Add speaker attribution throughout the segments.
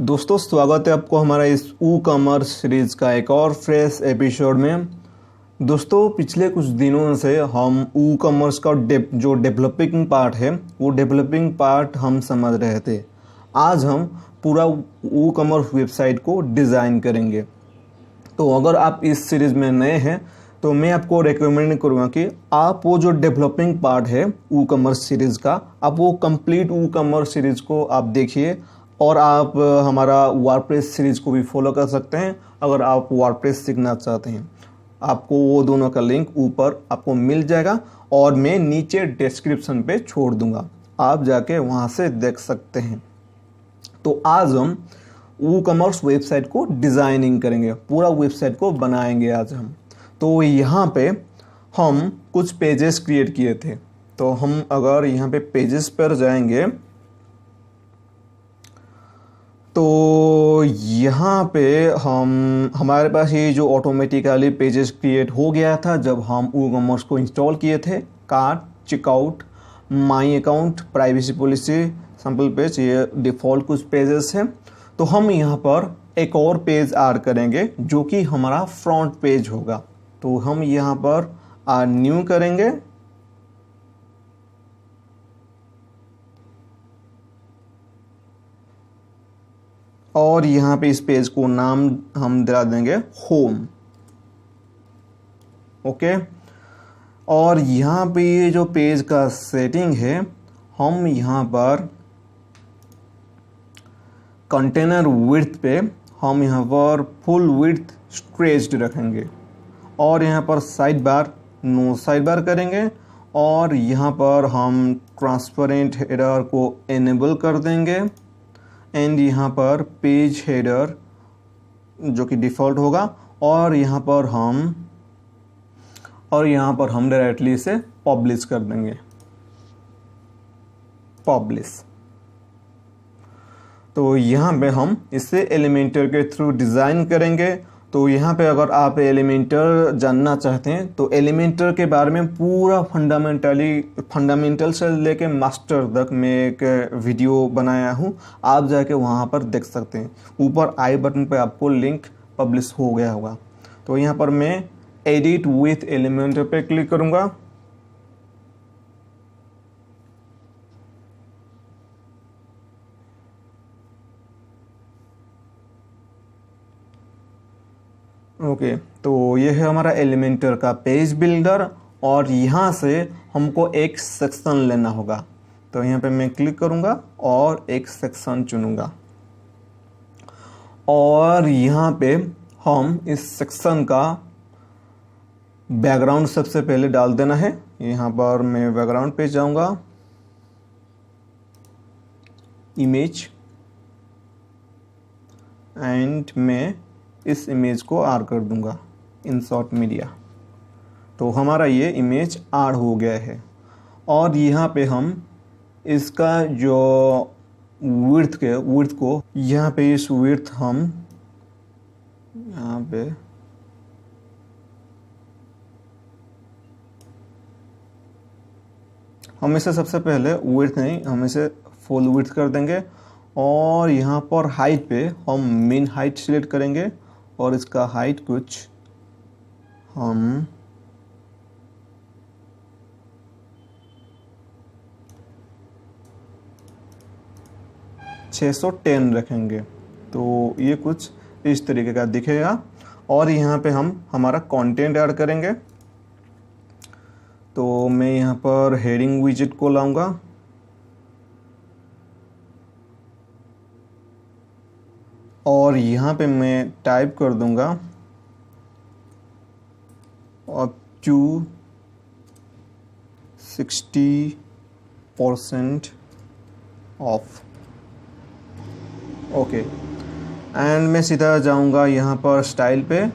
Speaker 1: दोस्तों स्वागत है आपको हमारा इस ई कॉमर्स सीरीज़ का एक और फ्रेश एपिसोड में। दोस्तों पिछले कुछ दिनों से हम ई कॉमर्स का जो डेवलपिंग पार्ट है वो डेवलपिंग पार्ट हम समझ रहे थे। आज हम पूरा ई कॉमर्स वेबसाइट को डिज़ाइन करेंगे। तो अगर आप इस सीरीज़ में नए हैं तो मैं आपको रेकमेंड करूँगा कि आप वो जो डेवलपिंग पार्ट है ई कॉमर्स सीरीज़ का, आप वो कंप्लीट ई कॉमर्स सीरीज़ को आप देखिए और आप हमारा वर्डप्रेस सीरीज़ को भी फॉलो कर सकते हैं अगर आप वर्डप्रेस सीखना चाहते हैं। आपको वो दोनों का लिंक ऊपर आपको मिल जाएगा और मैं नीचे डिस्क्रिप्शन पे छोड़ दूंगा, आप जाके वहाँ से देख सकते हैं। तो आज हम ई कॉमर्स वेबसाइट को डिज़ाइनिंग करेंगे, पूरा वेबसाइट को बनाएंगे आज हम। तो यहाँ पे हम कुछ पेजेस क्रिएट किए थे, तो हम अगर यहाँ पे पेजेस पर जाएंगे तो यहाँ पे हमारे पास ये जो ऑटोमेटिकली पेजेस क्रिएट हो गया था जब हम ई कॉमर्स को इंस्टॉल किए थे। Cart, checkout, my account, privacy policy, sample page, ये डिफ़ॉल्ट कुछ पेजेस हैं। तो हम यहाँ पर एक और पेज ऐड करेंगे जो कि हमारा फ्रंट पेज होगा। तो हम यहाँ पर न्यू करेंगे और यहाँ पे इस पेज को नाम हम दिला देंगे होम। ओके, और यहाँ पे ये जो पेज का सेटिंग है हम यहाँ पर कंटेनर विड्थ पे हम यहाँ पर फुल विड्थ स्ट्रेच्ड रखेंगे और यहाँ पर sidebar no sidebar करेंगे और यहाँ पर हम ट्रांसपेरेंट हेडर को इनेबल कर देंगे एंड यहाँ पर पेज हेडर जो कि डिफ़ॉल्ट होगा और यहाँ पर हम डायरेक्टली इसे पब्लिश कर देंगे, पब्लिश। तो यहाँ पे हम इसे एलिमेंटर के थ्रू डिज़ाइन करेंगे। तो यहाँ पे अगर आप एलिमेंटर जानना चाहते हैं तो एलिमेंटर के बारे में पूरा फंडामेंटल से लेके मास्टर तक मैं एक वीडियो बनाया हूँ, आप जाके वहाँ पर देख सकते हैं। ऊपर आई बटन पे आपको लिंक पब्लिश हो गया होगा। तो यहाँ पर मैं एडिट विथ एलिमेंटर पे क्लिक करूँगा। ओके, तो ये है हमारा एलिमेंटर का पेज बिल्डर और यहाँ से हमको एक सेक्शन लेना होगा। तो यहाँ पे मैं क्लिक करूँगा और एक सेक्शन चुनूँगा और यहाँ पे हम इस सेक्शन का बैकग्राउंड सबसे पहले डाल देना है। यहाँ पर मैं बैकग्राउंड पे जाऊँगा, इमेज, एंड मैं इस इमेज को ऐड कर दूंगा इंसर्ट मीडिया। तो हमारा ये इमेज ऐड हो गया है और यहाँ पे हम इसका जो विड्थ को यहाँ पे इस विड्थ हम यहाँ पे हम इसे सबसे पहले विड्थ नहीं, हम इसे फुल विड्थ कर देंगे और यहाँ पर हाइट पे हम मिन हाइट सिलेक्ट करेंगे और इसका हाइट कुछ हम 610 रखेंगे। तो ये कुछ इस तरीके का दिखेगा और यहाँ पे हम हमारा कंटेंट ऐड करेंगे। तो मैं यहाँ पर हेडिंग विजेट को लाऊंगा और यहाँ पे मैं टाइप कर दूंगा up to 60% off. Okay, and मैं सीधा जाऊंगा यहाँ पर स्टाइल पे,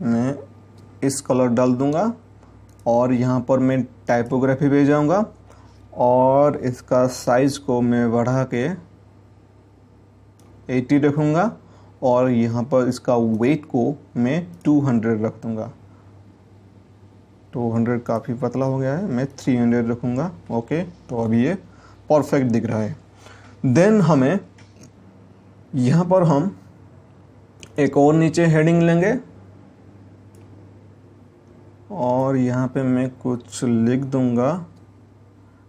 Speaker 1: मैं इस कलर डाल दूंगा और यहाँ पर मैं टाइपोग्राफी पे जाऊंगा और इसका साइज को मैं बढ़ा के 80 रखूँगा और यहाँ पर इसका वेट को मैं 200 रख दूँगा। 200 काफ़ी पतला हो गया है, मैं 300 रखूँगा। ओके, तो अभी ये परफेक्ट दिख रहा है। देन हमें यहाँ पर हम एक और नीचे हेडिंग लेंगे और यहाँ पे मैं कुछ लिख दूंगा,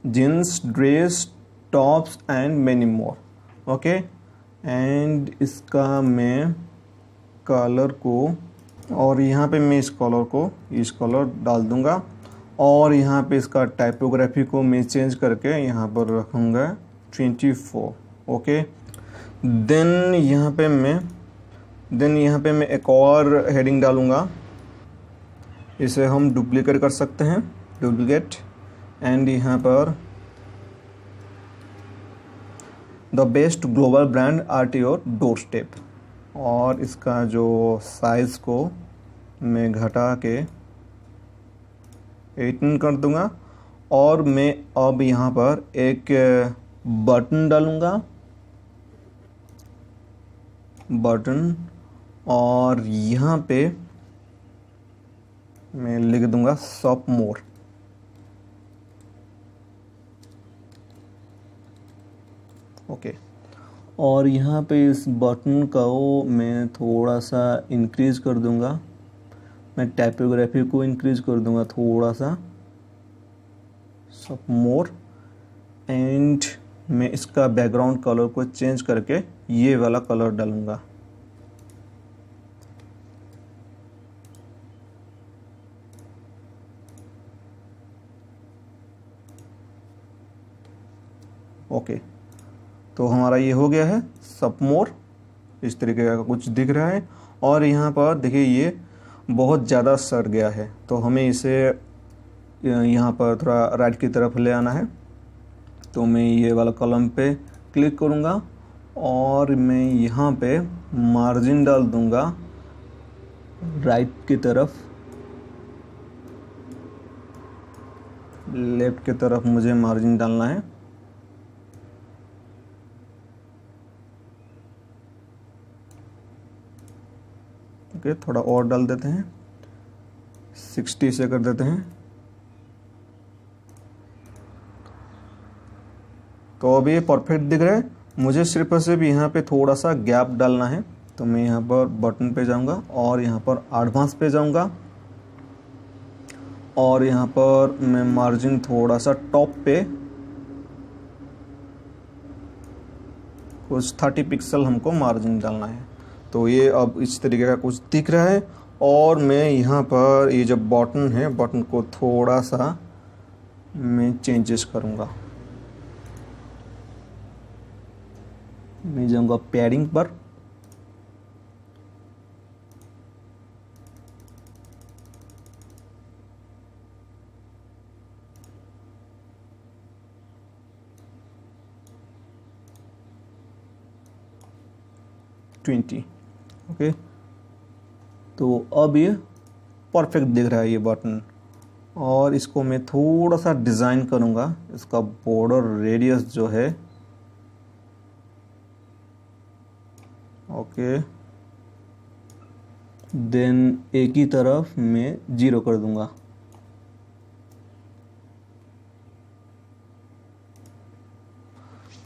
Speaker 1: jeans, dress, tops and many more. Okay, and इसका मैं कलर को, और यहाँ पे मैं इस कलर डाल दूंगा, और यहाँ पे इसका टाइपोग्राफी को मैं चेंज करके यहाँ पर रखूँगा 24। ओके, देन यहाँ पे मैं एक और हेडिंग डालूँगा, इसे हम डुप्लीकेट कर सकते हैं, डुप्लीकेट, एंड यहाँ पर the best global brand at your door step, और इसका जो साइज़ को मैं घटा के 18 कर दूंगा, और मैं अब यहाँ पर एक बटन डालूंगा, बटन, और यहाँ पे मैं लिख दूंगा शॉप मोर। ओके, और यहाँ पे इस बटन का वो मैं थोड़ा सा इंक्रीज कर दूंगा, मैं टाइपोग्राफी को इंक्रीज कर दूंगा थोड़ा सा, शॉप मोर, एंड मैं इसका बैकग्राउंड कलर को चेंज करके ये वाला कलर डालूंगा। ओके, तो हमारा ये हो गया है शॉप मोर, इस तरीके का कुछ दिख रहा है। और यहाँ पर देखिए ये बहुत ज़्यादा सड़ गया है, तो हमें इसे यहाँ पर थोड़ा राइट की तरफ ले आना है। तो मैं ये वाला कॉलम पे क्लिक करूँगा और मैं यहाँ पे मार्जिन डाल दूँगा राइट की तरफ, लेफ्ट की तरफ मुझे मार्जिन डालना है। ओके, थोड़ा और डाल देते हैं, 60 से कर देते हैं। तो अभी ये परफेक्ट दिख रहा है। मुझे सिर्फ यहाँ पे थोड़ा सा गैप डालना है, तो मैं यहाँ पर बटन पे जाऊँगा और यहाँ पर एडवांस पे जाऊँगा, और यहाँ पर मैं मार्जिन थोड़ा सा टॉप पे कुछ 30 पिक्सल हमको मार्जिन डालना है। तो ये अब इस तरीके का कुछ दिख रहा है। और मैं यहाँ पर ये जो बटन है, बटन को थोड़ा सा मैं चेंजेस करूँगा। मैं जाऊँगा पैडिंग पर, ओके, तो अब ये परफेक्ट दिख रहा है ये बटन। और इसको मैं थोड़ा सा डिज़ाइन करूँगा, इसका बॉर्डर रेडियस जो है, ओके, देन एक ही तरफ मैं 0 कर दूँगा।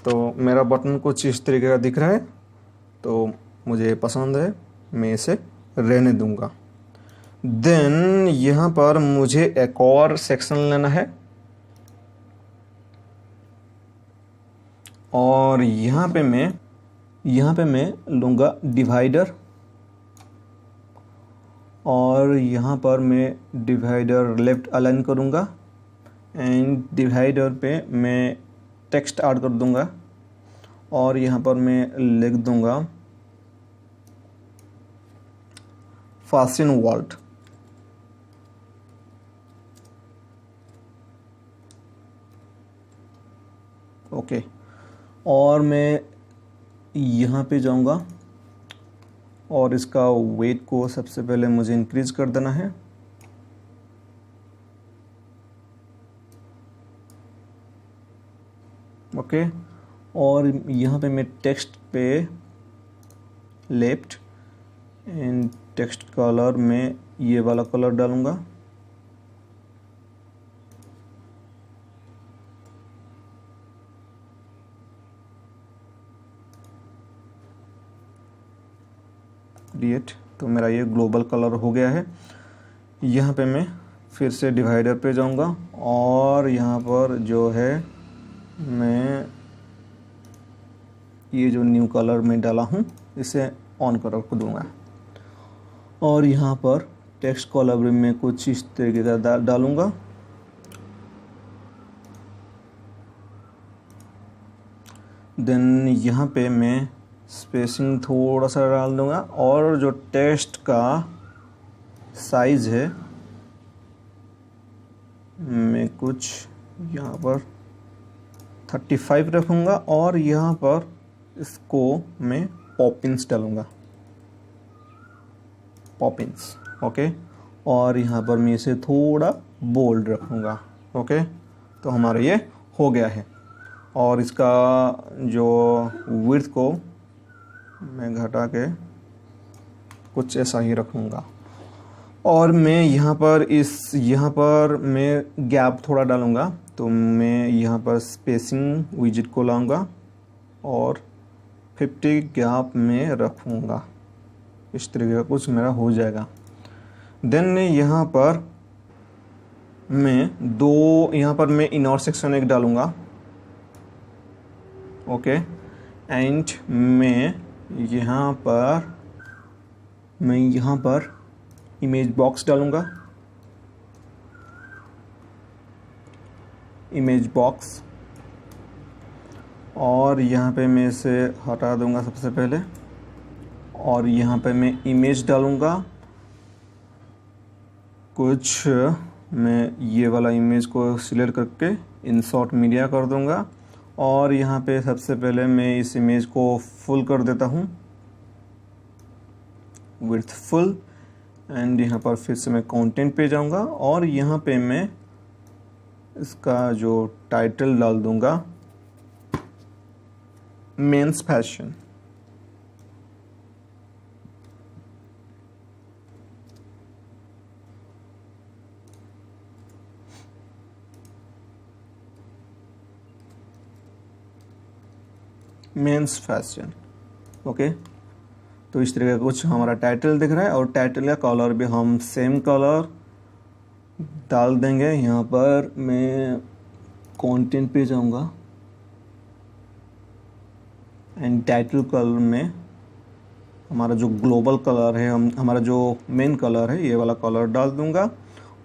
Speaker 1: तो मेरा बटन कुछ इस तरीके का दिख रहा है, तो मुझे पसंद है, मैं इसे रहने दूंगा। देन यहाँ पर मुझे एक और सेक्शन लेना है, और यहाँ पे मैं लूँगा डिवाइडर, और यहाँ पर मैं डिवाइडर लेफ्ट अलाइन करूँगा, एंड डिवाइडर पे मैं टेक्स्ट ऐड कर दूँगा, और यहाँ पर मैं लिख दूँगा फास्टन वर्ल्ड। ओके, और मैं यहाँ पे जाऊँगा और इसका वेट को सबसे पहले मुझे इंक्रीज कर देना है। ओके, और यहाँ पे मैं टेक्स्ट पे लेफ्ट, एंड टेक्स्ट कलर में ये वाला कलर डालूँगा, क्रिएट। तो मेरा ये ग्लोबल कलर हो गया है। यहाँ पे मैं फिर से डिवाइडर पे जाऊँगा और यहाँ पर जो है मैं ये जो न्यू कलर में डाला हूँ इसे ऑन कर रख दूँगा और यहाँ पर टेक्स्ट कॉलम में कुछ इस तरीके का डालूँगा। देन यहाँ पे मैं स्पेसिंग थोड़ा सा डाल दूँगा और जो टेक्स्ट का साइज़ है मैं कुछ यहाँ पर 35 रखूँगा और यहाँ पर इसको मैं पॉपिंस डालूँगा, पॉपिंस। ओके, और यहाँ पर मैं इसे थोड़ा बोल्ड रखूँगा। ओके, तो हमारा ये हो गया है। और इसका जो विड्थ को मैं घटा के कुछ ऐसा ही रखूँगा और मैं यहाँ पर मैं गैप थोड़ा डालूँगा। तो मैं यहाँ पर स्पेसिंग विजेट को लाऊंगा और 50 गैप में रखूँगा। इस तरीके का कुछ मेरा हो जाएगा। देन यहाँ पर मैं इनर सेक्शन एक डालूँगा। ओके, एंड मैं यहाँ पर इमेज बॉक्स डालूँगा, इमेज बॉक्स, और यहाँ पे मैं इसे हटा दूँगा सबसे पहले और यहाँ पे मैं इमेज डालूँगा कुछ। मैं ये वाला इमेज को सिलेक्ट करके इंसर्ट मीडिया कर दूँगा और यहाँ पे सबसे पहले मैं इस इमेज को फुल कर देता हूँ, विड्थ फुल। एंड यहाँ पर फिर से मैं कंटेंट पे जाऊँगा और यहाँ पे मैं इसका जो टाइटल डाल दूँगा mains fashion. Mains fashion. Okay, तो इस तरह का कुछ हमारा टाइटल दिख रहा है और टाइटल का कलर भी हम सेम कलर डाल देंगे। यहाँ पर मैं कंटेंट पे जाऊँगा एंड टाइटल कलर में हमारा जो ग्लोबल कलर है, हमारा जो मेन कलर है ये वाला कलर डाल दूँगा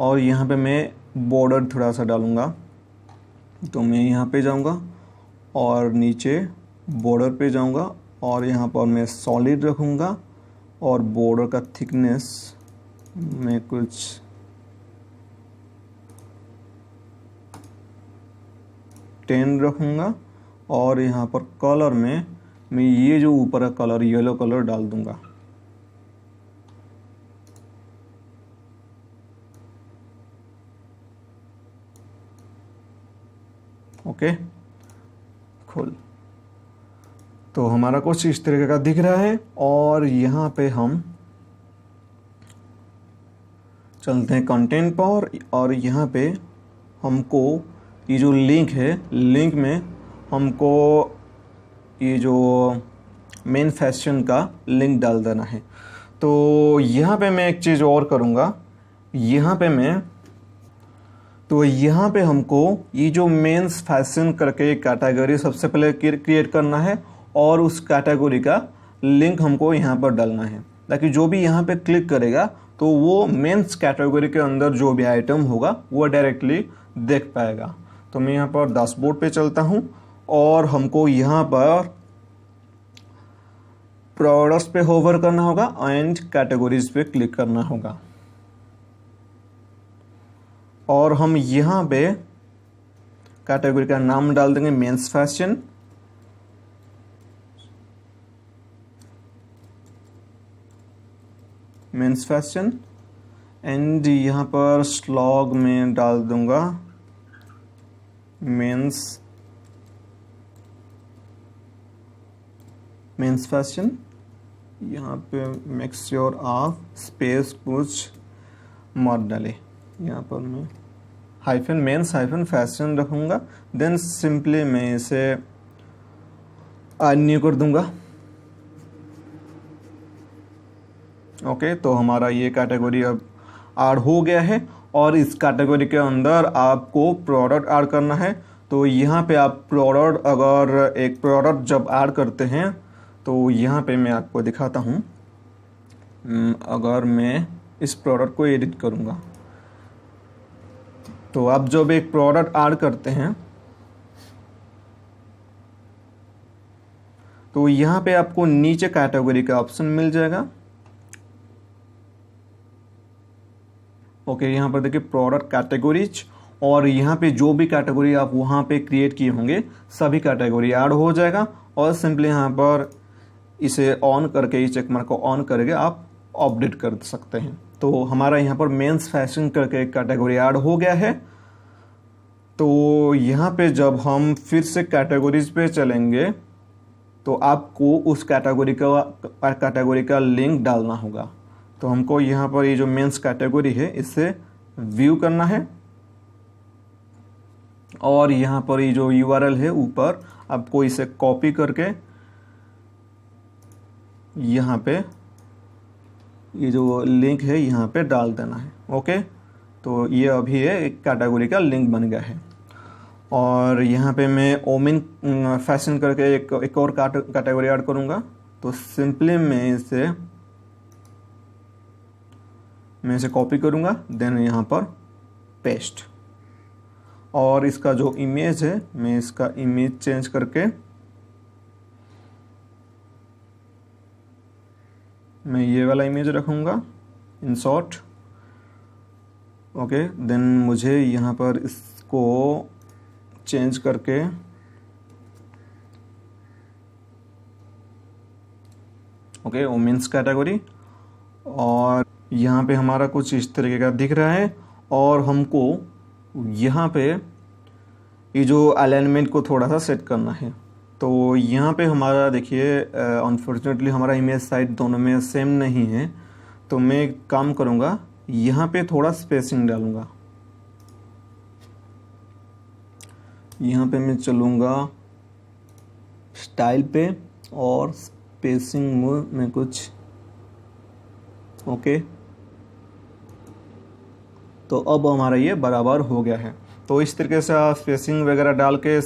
Speaker 1: और यहाँ पे मैं बॉर्डर थोड़ा सा डालूँगा। तो मैं यहाँ पे जाऊँगा और नीचे बॉर्डर पे जाऊँगा और यहाँ पर मैं सॉलिड रखूँगा और बॉर्डर का थिकनेस मैं कुछ 10 रखूँगा और यहाँ पर कलर में मैं ये जो ऊपर का कलर येलो कलर डाल दूँगा। ओके, खोल। तो हमारा कुछ इस तरीके का दिख रहा है और यहाँ पे हम चलते हैं कंटेंट पर और यहाँ पे हमको ये जो लिंक है, लिंक में हमको ये जो मेन फैशन का लिंक डाल देना है। तो यहाँ पे मैं एक चीज़ और करूँगा, यहाँ पे हमको ये जो मेंस फैशन करके कैटेगरी सबसे पहले क्रिएट करना है और उस कैटेगरी का लिंक हमको यहाँ पर डालना है ताकि जो भी यहाँ पे क्लिक करेगा तो वो मेंस कैटेगरी के अंदर जो भी आइटम होगा वो डायरेक्टली देख पाएगा। तो मैं यहाँ पर डैशबोर्ड पे चलता हूँ और हमको यहाँ पर प्रोडक्ट्स पे होवर करना होगा एंड कैटेगरीज पे क्लिक करना होगा और हम यहाँ पे कैटेगरी का नाम डाल देंगे mains fashion. Mains fashion and यहाँ पर स्लॉग में डाल दूंगा मेंस फैशन। यहाँ पे मेक श्योर आप स्पेस कुछ मत डाले, यहाँ पर मैं हाइफन मेंस हाइफन फैशन रखूँगा। देन सिंपली मैं इसे न्यू कर दूंगा ओके, तो हमारा ये कैटेगरी अब ऐड हो गया है और इस कैटेगरी के अंदर आपको प्रोडक्ट ऐड करना है। तो यहाँ पे आप प्रोडक्ट, अगर एक प्रोडक्ट जब ऐड करते हैं तो यहाँ पे मैं आपको दिखाता हूँ। अगर मैं इस प्रोडक्ट को एडिट करूँगा तो आप जब एक प्रोडक्ट ऐड करते हैं तो यहाँ पे आपको नीचे कैटेगरी का ऑप्शन मिल जाएगा। ओके, यहाँ पर देखिए प्रोडक्ट कैटेगरीज, और यहाँ पे जो भी कैटेगरी आप वहाँ पे क्रिएट किए होंगे सभी कैटेगरी ऐड हो जाएगा। और सिंपली यहाँ पर इसे ऑन करके, इस चेक मार्क को ऑन करके आप अपडेट कर सकते हैं। तो हमारा यहाँ पर मेंस फैशन करके एक कैटेगरी ऐड हो गया है। तो यहाँ पे जब हम फिर से कैटेगरीज पे चलेंगे तो आपको उस कैटेगरी का लिंक डालना होगा। तो हमको यहाँ पर ये जो मेंस कैटेगरी है इसे व्यू करना है और यहाँ पर ये जो URL है ऊपर, आपको इसे कॉपी करके यहाँ पे ये जो लिंक है यहाँ पे डाल देना है। ओके, तो ये अभी एक कैटेगरी का लिंक बन गया है। और यहाँ पे मैं ओमेन फैशन करके एक और कैटेगरी ऐड करूँगा। तो सिंपली मैं इसे कॉपी करूँगा, देन यहाँ पर पेस्ट, और इसका जो इमेज है मैं इसका इमेज चेंज करके मैं ये वाला इमेज रखूँगा इन शॉर्ट। ओके, देन मुझे यहाँ पर इसको चेंज करके ओके वोमेन्स कैटेगरी, और यहाँ पे हमारा कुछ इस तरीके का दिख रहा है। और हमको यहाँ पे ये जो अलाइनमेंट को थोड़ा सा सेट करना है। तो यहाँ पे हमारा देखिए अनफॉर्चुनेटली हमारा इमेज साइज दोनों में सेम नहीं है। तो मैं एक काम करूँगा, यहाँ पे थोड़ा स्पेसिंग डालूँगा। यहाँ पे मैं चलूँगा स्टाइल पे और स्पेसिंग में कुछ ओके। तो अब हमारा ये बराबर हो गया है। तो इस तरीके से आप स्पेसिंग वगैरह डाल के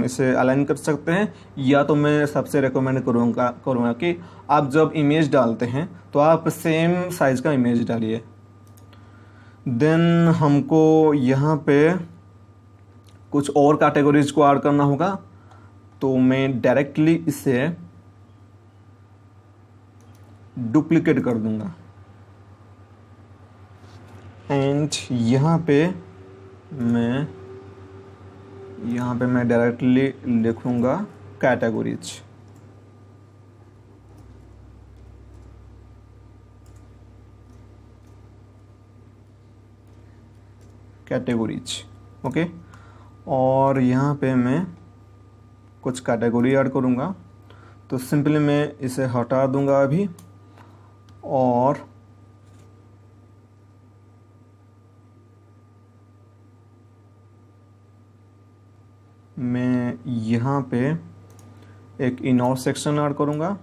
Speaker 1: इसे अलाइन कर सकते हैं। या तो मैं सबसे रेकमेंड करूँगा कि आप जब इमेज डालते हैं तो आप सेम साइज़ का इमेज डालिए। देन हमको यहाँ पे कुछ और कैटेगरीज को ऐड करना होगा। तो मैं डायरेक्टली इसे डुप्लीकेट कर दूंगा एंड यहाँ पे मैं डायरेक्टली लिखूंगा कैटेगरीज। ओके, और यहाँ पे मैं कुछ कैटेगरी ऐड करूँगा। तो सिंपली मैं इसे हटा दूंगा अभी, और मैं यहाँ पे एक इनर सेक्शन ऐड करूँगा।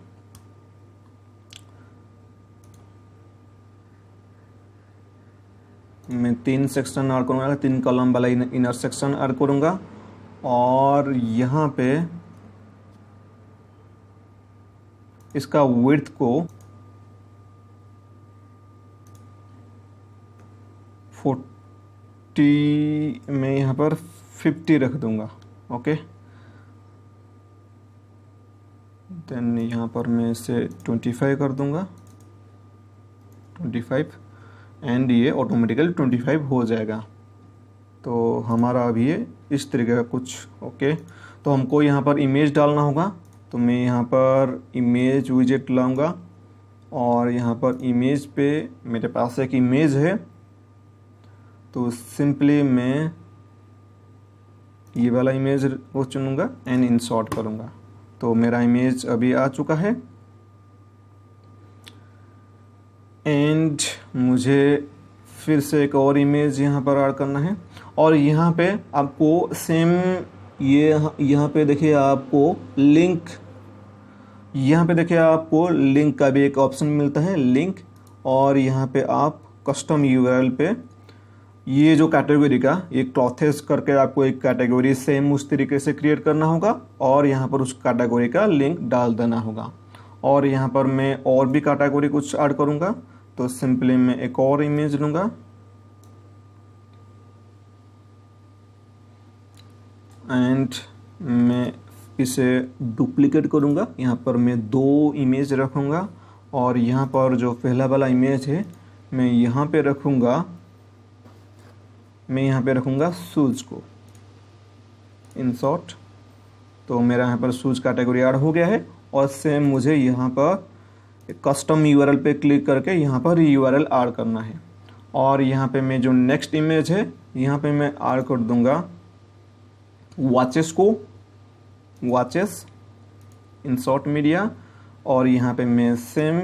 Speaker 1: मैं 3 सेक्शन ऐड करूँगा, 3 कॉलम वाला इनर सेक्शन ऐड करूँगा। और यहाँ पे इसका विड्थ को 40 में यहाँ पर 50 रख दूँगा। ओके, देन यहाँ पर मैं इसे 25 कर दूँगा, 25, एंड ये ऑटोमेटिकली 25 हो जाएगा। तो हमारा अभी ये इस तरीके का कुछ ओके। तो हमको यहाँ पर इमेज डालना होगा। तो मैं यहाँ पर इमेज विजेट लाऊंगा और यहाँ पर इमेज पे मेरे पास एक इमेज है। तो सिंपली मैं ये वाला इमेज को चुनूँगा एंड इंसर्ट करूँगा। तो मेरा इमेज अभी आ चुका है एंड मुझे फिर से एक और इमेज यहाँ पर ऐड करना है। और यहाँ पे आपको सेम यहाँ पे देखिए आपको लिंक, यहाँ पे देखिए आपको लिंक का भी एक ऑप्शन मिलता है, लिंक। और यहाँ पे आप कस्टम यूआरएल पे ये जो कैटेगरी का ये क्लॉथेस करके आपको एक कैटेगरी सेम उस तरीके से क्रिएट करना होगा और यहाँ पर उस कैटेगरी का लिंक डाल देना होगा। और यहाँ पर मैं और भी कैटेगरी कुछ ऐड करूँगा, तो सिंपली मैं एक और इमेज लूँगा एंड मैं इसे डुप्लीकेट करूँगा। यहाँ पर मैं 2 इमेज रखूँगा और यहाँ पर जो पहला वाला इमेज है मैं यहाँ पे रखूँगा शूज़ को इन शॉर्ट। तो मेरा यहाँ पर शूज़ कैटेगरी ऐड हो गया है और सेम मुझे यहाँ पर कस्टम यूआरएल पे क्लिक करके यहाँ पर यूआरएल ऐड करना है। और यहाँ पे मैं जो नेक्स्ट इमेज है यहाँ पे मैं ऐड कर दूँगा वॉचेस इन शॉर्ट मीडिया। और यहाँ पे मैं सेम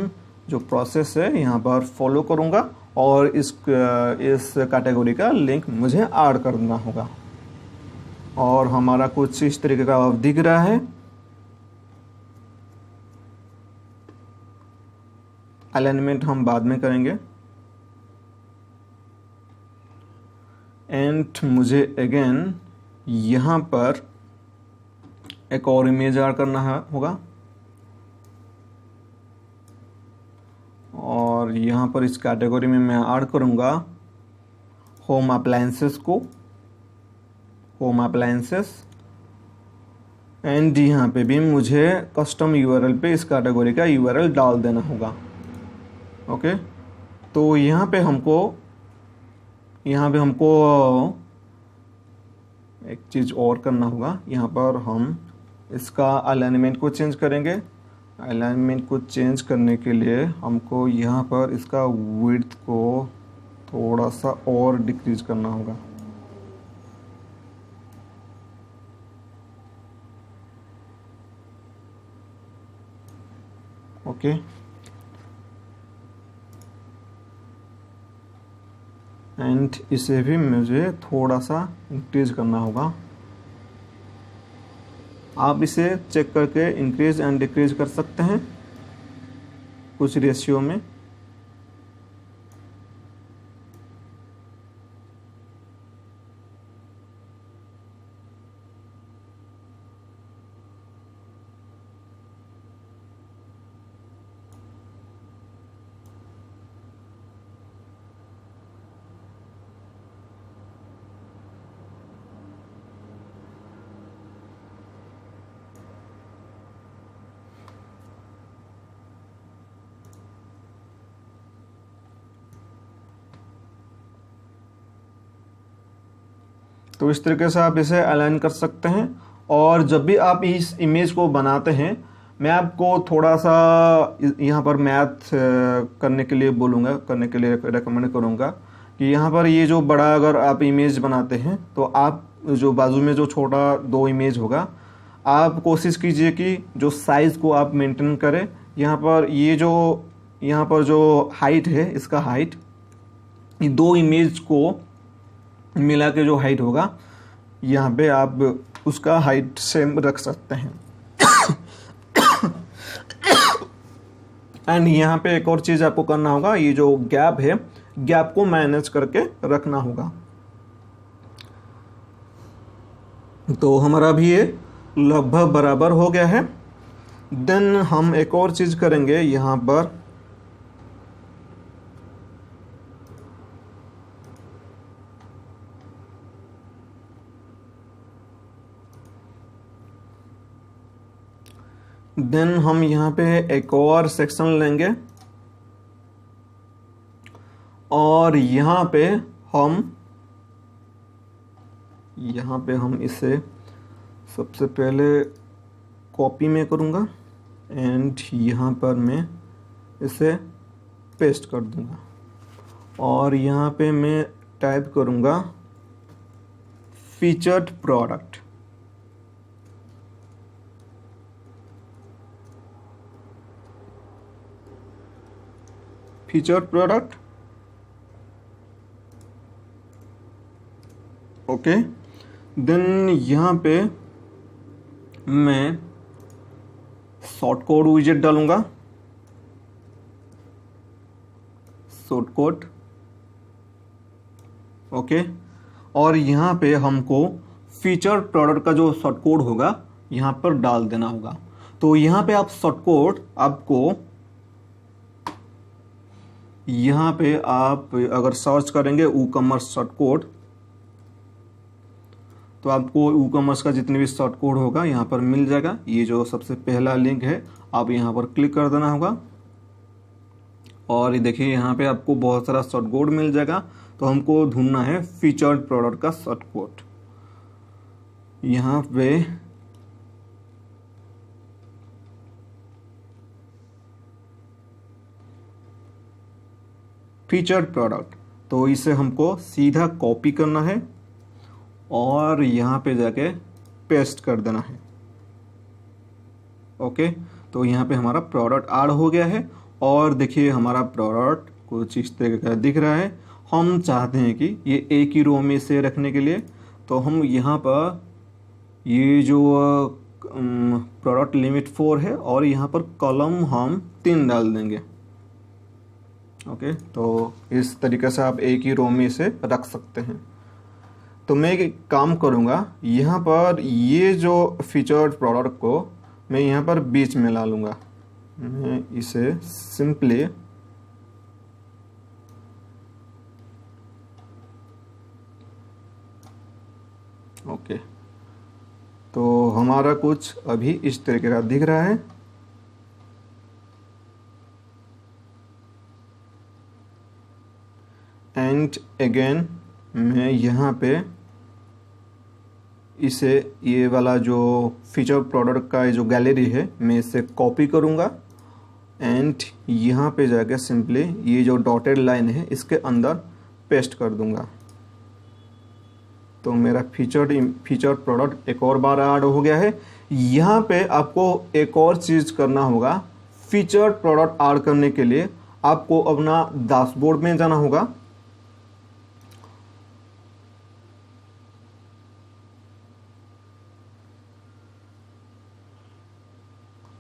Speaker 1: जो प्रोसेस है यहाँ पर फॉलो करूँगा और इस कैटेगरी का लिंक मुझे ऐड करना होगा। और हमारा कुछ इस तरीके का अब दिख रहा है। अलाइनमेंट हम बाद में करेंगे। एंड मुझे अगेन यहाँ पर एक और इमेज ऐड करना होगा और यहाँ पर इस कैटेगरी में मैं ऐड करूँगा होम अप्लायंसेस एंड यहाँ पे भी मुझे कस्टम यूआरएल पे इस कैटेगरी का यूआरएल डाल देना होगा। ओके, तो यहाँ पे हमको एक चीज़ और करना होगा। यहाँ पर हम इसका अलाइनमेंट को चेंज करेंगे। अलाइनमेंट को चेंज करने के लिए हमको यहाँ पर इसका विड्थ को थोड़ा सा और डिक्रीज करना होगा। ओके, एंड इसे भी मुझे थोड़ा सा इंक्रीज करना होगा। आप इसे चेक करके इंक्रीज एंड डिक्रीज कर सकते हैं कुछ रेशियो में। तो इस तरीके से आप इसे अलाइन कर सकते हैं। और जब भी आप इस इमेज को बनाते हैं मैं आपको थोड़ा सा यहाँ पर मैथ करने के लिए रेकमेंड करूँगा कि यहाँ पर ये जो बड़ा अगर आप इमेज बनाते हैं तो आप जो बाजू में जो छोटा 2 इमेज होगा आप कोशिश कीजिए कि जो साइज़ को आप मेंटेन करें। यहाँ पर जो हाइट है, इसका हाइट ये 2 इमेज को मिला के जो हाइट होगा यहाँ पे आप उसका हाइट सेम रख सकते हैं। एंड यहाँ पे एक और चीज़ आपको करना होगा, ये जो गैप है गैप को मैनेज करके रखना होगा। तो हमारा भी ये लगभग बराबर हो गया है। देन हम एक और चीज़ करेंगे यहाँ पर देन हम यहाँ पे एक और सेक्शन लेंगे और यहाँ पे हम इसे सबसे पहले कॉपी में करूँगा एंड यहाँ पर मैं इसे पेस्ट कर दूँगा और यहाँ पे मैं टाइप करूँगा फीचर्ड प्रोडक्ट। ओके, देन यहाँ पे मैं शॉर्ट कोड विजेट डालूंगा शॉर्ट कोड। ओके, और यहाँ पे हमको फीचर प्रोडक्ट का जो शॉर्ट कोड होगा यहाँ पर डाल देना होगा। तो यहाँ पे आप शॉर्ट कोड आपको यहाँ पे आप अगर सर्च करेंगे WooCommerce शॉर्ट कोड, तो आपको WooCommerce का जितने भी शॉर्ट कोड होगा यहाँ पर मिल जाएगा। ये जो सबसे पहला लिंक है आप यहाँ पर क्लिक कर देना होगा और ये देखिए यहाँ पे आपको बहुत सारा शॉर्ट कोड मिल जाएगा। तो हमको ढूंढना है फीचर्ड प्रोडक्ट का शॉर्ट कोड। यहाँ पे फीचर्ड प्रोडक्ट, तो इसे हमको सीधा कॉपी करना है और यहाँ पे जाके पेस्ट कर देना है। ओके, तो यहाँ पे हमारा प्रोडक्ट ऐड हो गया है और देखिए हमारा प्रोडक्ट कुछ इस तरह का दिख रहा है। हम चाहते हैं कि ये एक ही रो में से रखने के लिए, तो हम यहाँ पर ये जो प्रोडक्ट लिमिट 4 है और यहाँ पर कॉलम हम 3 डाल देंगे। ओके, तो इस तरीके से आप एक ही रो में इसे रख सकते हैं। तो मैं एक काम करूँगा, यहाँ पर ये जो फीचर्ड प्रोडक्ट को मैं यहाँ पर बीच में ला लूँगा। मैं इसे सिंपली ओके, तो हमारा कुछ अभी इस तरीके का दिख रहा है। एंड अगेन मैं यहाँ पे इसे ये वाला जो फीचर प्रोडक्ट का जो गैलरी है मैं इसे कॉपी करूँगा एंड यहाँ पे जाके सिंपली ये जो डॉटेड लाइन है इसके अंदर पेस्ट कर दूँगा। तो मेरा फीचर प्रोडक्ट एक और बार ऐड हो गया है। यहाँ पे आपको एक और चीज़ करना होगा। फीचर प्रोडक्ट ऐड करने के लिए आपको अपना डैशबोर्ड में जाना होगा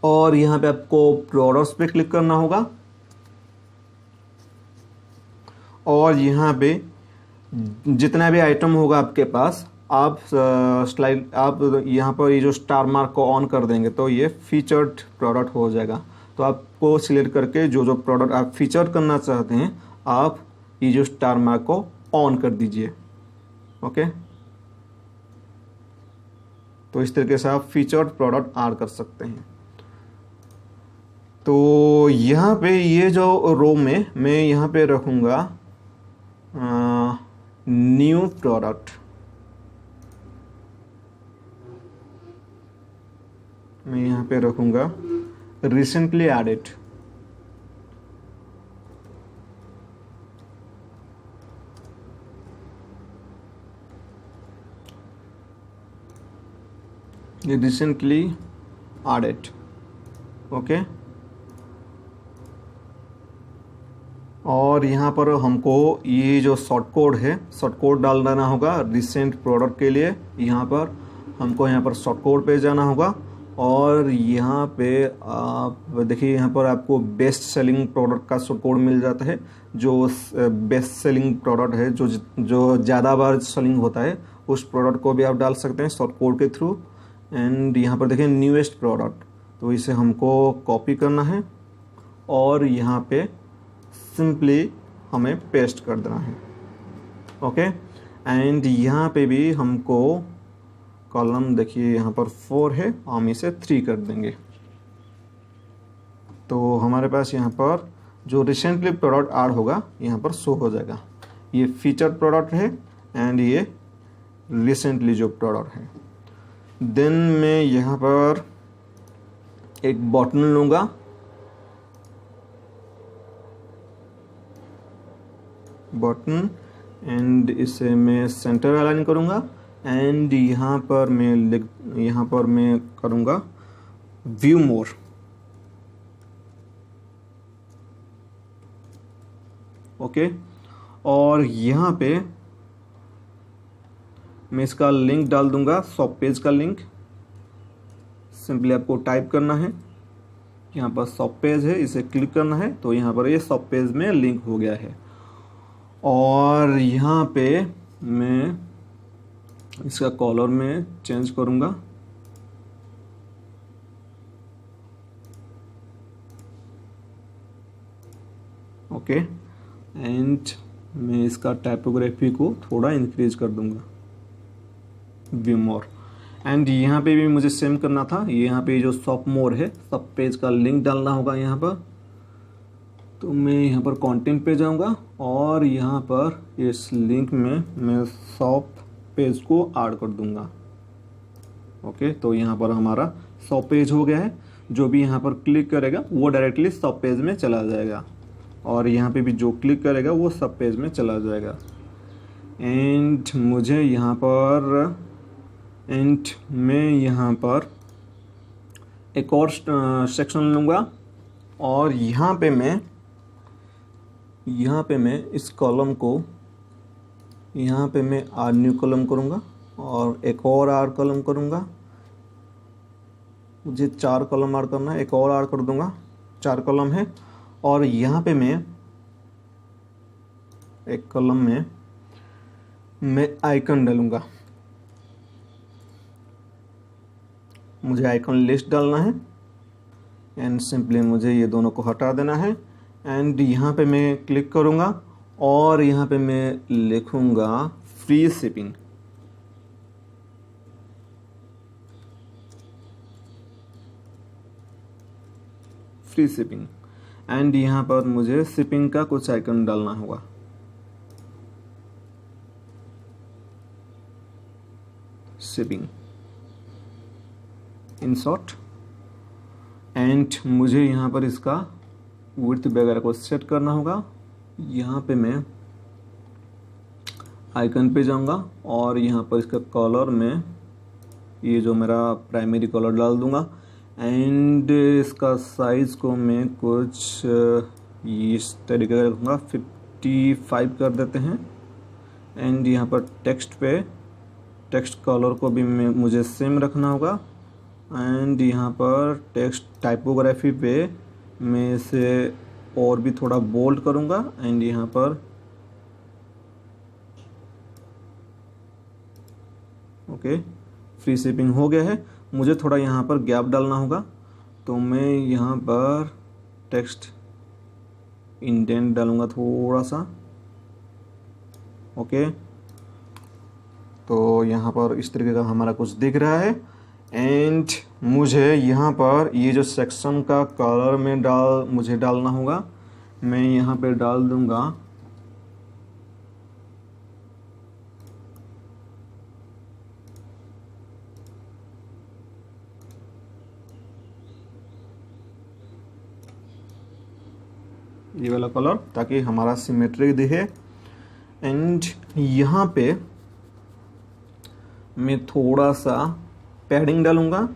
Speaker 1: और यहाँ पे आपको प्रोडक्ट्स पे क्लिक करना होगा और यहाँ पे जितना भी आइटम होगा आपके पास आप यहाँ पर ये जो स्टार मार्क को ऑन कर देंगे तो ये फीचर्ड प्रोडक्ट हो जाएगा। तो आपको सिलेक्ट करके जो जो प्रोडक्ट आप फीचर करना चाहते हैं आप ये जो स्टार मार्क को ऑन कर दीजिए। ओके, तो इस तरीके से आप फीचर्ड प्रोडक्ट ऐड कर सकते हैं। तो यहाँ पे ये जो रो में मैं यहाँ पे रखूँगा न्यू प्रोडक्ट। मैं यहाँ पे रखूँगा रिसेंटली एडेड। ये रिसेंटली एडेड। ओके, और यहाँ पर हमको ये जो शॉर्ट कोड है शॉर्ट कोड डाल देना होगा रिसेंट प्रोडक्ट के लिए। यहाँ पर हमको यहाँ पर शॉर्ट कोड पे जाना होगा और यहाँ पे आप देखिए यहाँ पर आपको बेस्ट सेलिंग प्रोडक्ट का शॉर्ट कोड मिल जाता है। जो बेस्ट सेलिंग प्रोडक्ट है जो ज़्यादा बार सेलिंग होता है उस प्रोडक्ट को भी आप डाल सकते हैं शॉर्ट कोड के थ्रू। एंड यहाँ पर देखिए न्यूएस्ट प्रोडक्ट, तो इसे हमको कॉपी करना है और यहाँ पे सिंपली हमें पेस्ट कर देना है। ओके, एंड यहाँ पे भी हमको कॉलम देखिए यहाँ पर 4 है, हम इसे 3 कर देंगे। तो हमारे पास यहाँ पर जो रिसेंटली प्रोडक्ट ऐड होगा यहाँ पर शो हो जाएगा। ये फीचर प्रोडक्ट है एंड ये रिसेंटली जो प्रोडक्ट है। देन मैं यहाँ पर एक बटन लूँगा बटन एंड इसे मैं सेंटर अलाइन करूँगा एंड यहाँ पर मैं करूँगा व्यू मोर। ओके, और यहाँ पे मैं इसका लिंक डाल दूँगा शॉप पेज का लिंक। सिंपली आपको टाइप करना है यहाँ पर शॉप पेज है, इसे क्लिक करना है तो यहाँ पर ये शॉप पेज में लिंक हो गया है। और यहाँ पे मैं इसका कलर में चेंज करूँगा। ओके, एंड मैं इसका टाइपोग्राफी को थोड़ा इंक्रीज कर दूंगा, व्यू मोर। एंड यहाँ पे भी मुझे सेम करना था, यहाँ पे जो शॉप मोर है, सब पेज का लिंक डालना होगा यहाँ पर। तो मैं यहाँ पर कंटेंट पे जाऊँगा और यहाँ पर इस लिंक में मैं शॉप पेज को ऐड कर दूँगा। ओके, तो यहाँ पर हमारा शॉप पेज हो गया है। जो भी यहाँ पर क्लिक करेगा वो डायरेक्टली शॉप पेज में चला जाएगा, और यहाँ पे भी जो क्लिक करेगा वो सब पेज में चला जाएगा। एंड मुझे यहाँ पर मैं यहाँ पर एक और सेक्शन लूँगा, और यहाँ पे मैं इस कॉलम को यहाँ पे मैं आर न्यू कॉलम करूँगा और एक और आर कॉलम करूँगा। मुझे 4 कॉलम ऐड करना है, एक और ऐड कर दूँगा, 4 कॉलम है। और यहाँ पे मैं एक कॉलम में मैं आइकन डालूँगा। मुझे आइकन लिस्ट डालना है एंड सिंपली मुझे ये दोनों को हटा देना है। एंड यहाँ पे मैं क्लिक करूँगा और यहाँ पे मैं लिखूँगा free shipping. Free shipping. And यहाँ पर मुझे शिपिंग का कुछ आइकन डालना होगा। Shipping in short. एंड मुझे यहाँ पर इसका विड्थ वगैरह को सेट करना होगा। यहाँ पे मैं आइकन पे जाऊँगा और यहाँ पर इसका कलर में ये जो मेरा प्राइमरी कलर डाल दूँगा। एंड इसका साइज़ को मैं कुछ इस तरीके का रखूँगा, 55 कर देते हैं। एंड यहाँ पर टेक्स्ट कलर को भी मुझे सेम रखना होगा। एंड यहाँ पर टेक्स्ट टाइपोग्राफी पे मैं इसे और भी थोड़ा बोल्ड करूँगा। एंड यहाँ पर ओके, फ्री शिपिंग हो गया है। मुझे थोड़ा यहाँ पर गैप डालना होगा, तो मैं यहाँ पर टेक्स्ट इंडेंट डालूँगा थोड़ा सा। ओके, तो यहाँ पर इस तरीके का हमारा कुछ दिख रहा है। एंड मुझे यहाँ पर ये जो सेक्शन का कलर में मुझे डालना होगा। मैं यहाँ पे डाल दूँगा ये वाला कलर, ताकि हमारा सिमेट्रिक दिखे। एंड यहाँ पे मैं थोड़ा सा पैडिंग डालूंगा।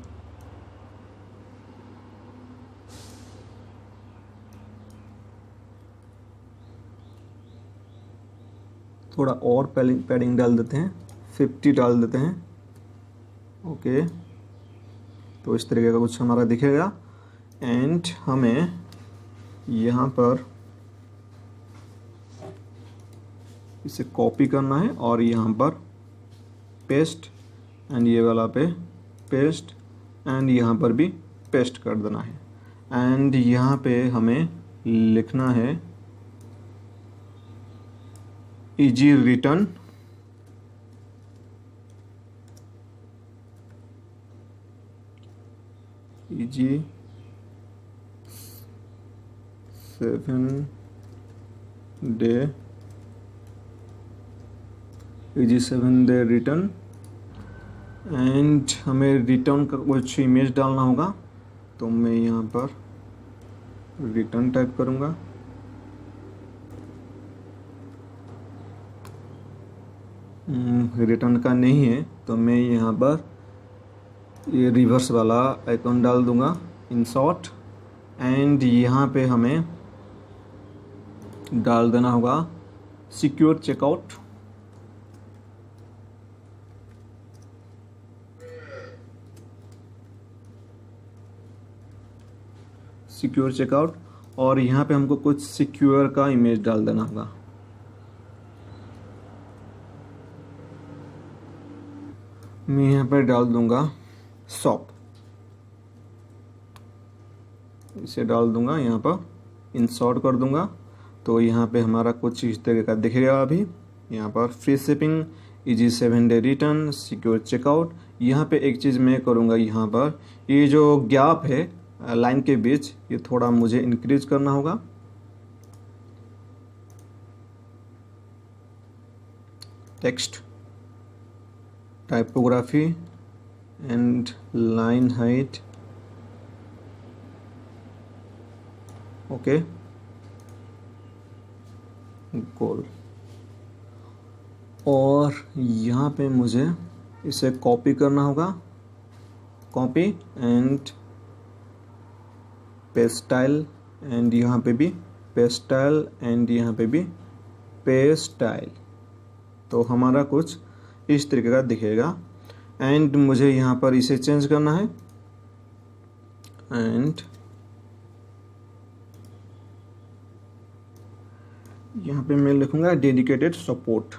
Speaker 1: थोड़ा और पैडिंग डाल देते हैं, 50 डाल देते हैं। ओके, तो इस तरीके का कुछ हमारा दिखेगा। एंड हमें यहाँ पर इसे कॉपी करना है और यहाँ पर पेस्ट, एंड ये वाला पे पेस्ट, एंड यहाँ पर भी पेस्ट कर देना है। एंड यहाँ पे हमें लिखना है easy return. Easy 7 day return. And हमें रिटर्न का कुछ इमेज डालना होगा, तो मैं यहाँ पर रिटर्न टाइप करूँगा। रिटर्न का नहीं है तो मैं यहाँ पर ये रिवर्स वाला आइकन डाल दूँगा, इंसर्ट। एंड यहाँ पे हमें डाल देना होगा सिक्योर चेकआउट। सिक्योर चेकआउट, और यहाँ पे हमको कुछ सिक्योर का इमेज डाल देना होगा। मैं यहाँ पर डाल दूंगा शॉप, इसे डाल दूंगा यहाँ पर, इंसर्ट कर दूंगा। तो यहाँ पे हमारा कुछ इस तरह का दिखेगा। अभी यहाँ पर free shipping, easy 7 day return, secure checkout. यहाँ पे एक चीज़ मैं करूँगा, यहाँ पर ये जो गैप है लाइन के बीच, ये थोड़ा मुझे इंक्रीज करना होगा। Text, typography and line height, okay, goal. और यहाँ पे मुझे इसे कॉपी करना होगा, copy and paste style, and यहाँ पे भी पेस्ट स्टाइल, एंड यहाँ पे भी पेस्ट स्टाइल। तो हमारा कुछ इस तरीके का दिखेगा। एंड मुझे यहाँ पर इसे चेंज करना है, एंड यहाँ पे मैं लिखूंगा डेडिकेटेड सपोर्ट।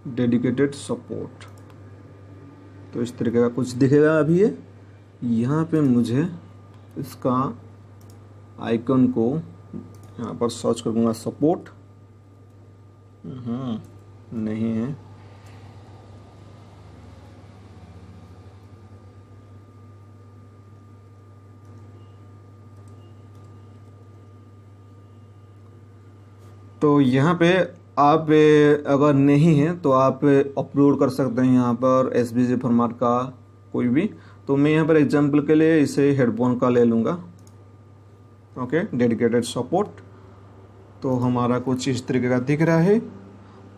Speaker 1: Dedicated support. तो इस तरीके का कुछ दिखेगा अभी ये। यहाँ पे मुझे इसका आइकन को यहाँ पर सर्च करूँगा, सपोर्ट नहीं है। तो यहाँ पे आप अगर नहीं है तो आप अपलोड कर सकते हैं यहाँ पर SVG फॉर्मेट का कोई भी। तो मैं यहाँ पर एग्जांपल के लिए इसे हेडफोन का ले लूँगा, ओके, डेडिकेटेड सपोर्ट। तो हमारा कुछ इस तरीके का दिख रहा है।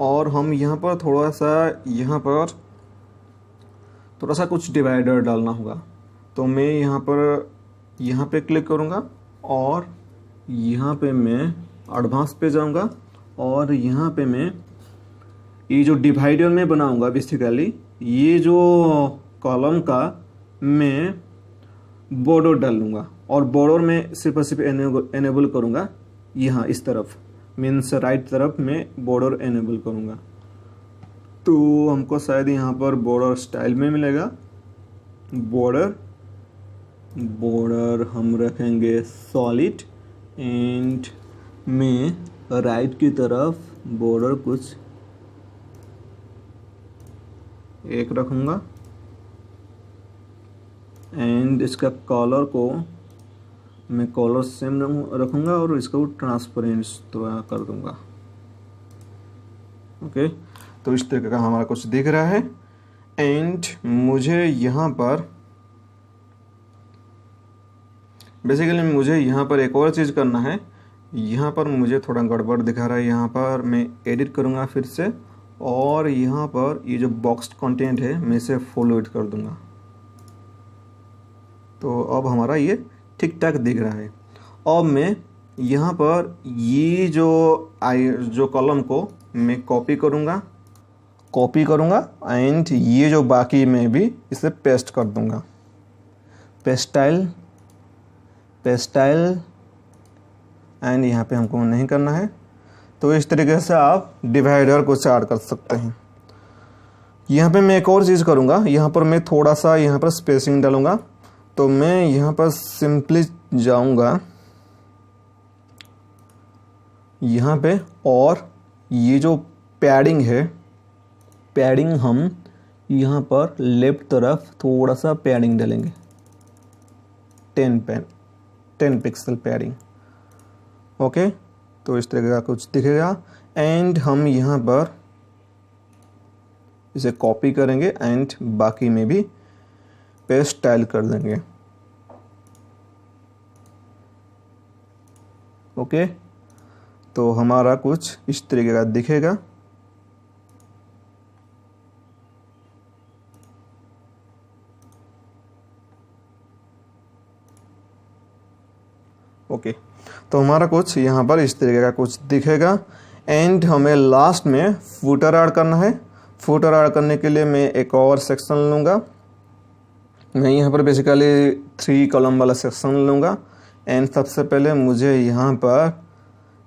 Speaker 1: और हम यहाँ पर थोड़ा सा कुछ डिवाइडर डालना होगा। तो मैं यहाँ पे क्लिक करूँगा, और यहाँ पे मैं एडवांस पे जाऊँगा, और यहाँ पे मैं ये जो डिवाइडर में बनाऊँगा, बेसिकली ये जो कॉलम का मैं बॉर्डर डालूँगा, और बॉर्डर में सिर्फ और सिर्फ एनेबल करूँगा यहाँ इस तरफ, मीन्स राइट तरफ मैं बॉर्डर एनेबल करूँगा। तो हमको शायद यहाँ पर बॉर्डर स्टाइल में मिलेगा। बॉर्डर हम रखेंगे सॉलिड, एंड मैं राइट की तरफ बॉर्डर कुछ एक रखूँगा, एंड इसका कलर को मैं कलर सेम रखूँगा, और इसको ट्रांसपेरेंट थोड़ा कर दूँगा, ओके। तो इस तरीके का हमारा कुछ दिख रहा है। एंड मुझे यहाँ पर बेसिकली एक और चीज़ करना है। यहाँ पर मुझे थोड़ा गड़बड़ दिखा रहा है, यहाँ पर मैं एडिट करूँगा फिर से, और यहाँ पर ये जो बॉक्स कंटेंट है मैं इसे फुल एडिट कर दूँगा। तो अब हमारा ये ठीक ठाक दिख रहा है। अब मैं यहाँ पर ये जो कॉलम को मैं कॉपी करूँगा, एंड ये जो बाकी में भी इसे पेस्ट कर दूँगा, पेस्ट स्टाइल, एंड यहाँ पे हमको नहीं करना है। तो इस तरीके से आप डिवाइडर को चार्ट कर सकते हैं। यहाँ पे मैं एक और चीज़ करूँगा, यहाँ पर मैं थोड़ा सा यहाँ पर स्पेसिंग डालूँगा। तो मैं यहाँ पर सिंपली जाऊँगा यहाँ पे, और ये जो पैडिंग है, पैडिंग हम यहाँ पर लेफ्ट तरफ थोड़ा सा पैडिंग डालेंगे, 10 पिक्सल पैडिंग, ओके। तो इस तरह का कुछ दिखेगा। एंड हम यहाँ पर इसे कॉपी करेंगे, एंड बाकी में भी पेस्ट स्टाइल कर देंगे, ओके। तो हमारा कुछ इस तरीके का दिखेगा। ओके, तो हमारा कुछ यहाँ पर इस तरीके का कुछ दिखेगा। एंड हमें लास्ट में फुटर ऐड करना है। फुटर ऐड करने के लिए मैं एक और सेक्शन लूँगा। मैं यहाँ पर बेसिकली 3 कॉलम वाला सेक्शन लूँगा। एंड सबसे पहले मुझे यहाँ पर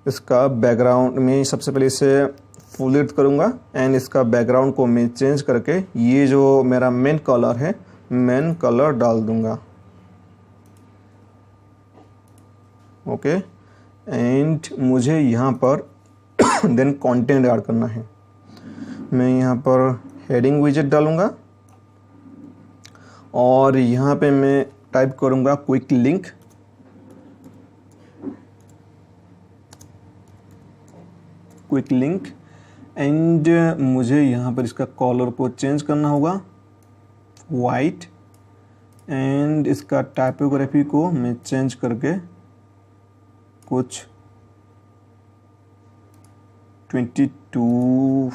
Speaker 1: इसका बैकग्राउंड में सबसे पहले इसे फुल एडिट करूँगा एंड इसका बैकग्राउंड को मैं चेंज करके ये जो मेरा मेन कलर है, मेन कलर डाल दूँगा। ओके, एंड मुझे यहाँ पर देन कंटेंट ऐड करना है। मैं यहाँ पर हेडिंग विजेट डालूँगा और यहाँ पे मैं टाइप करूँगा quick link. Quick link and मुझे यहाँ पर इसका कलर को चेंज करना होगा वाइट एंड इसका टाइपोग्राफी को मैं चेंज करके कुछ 22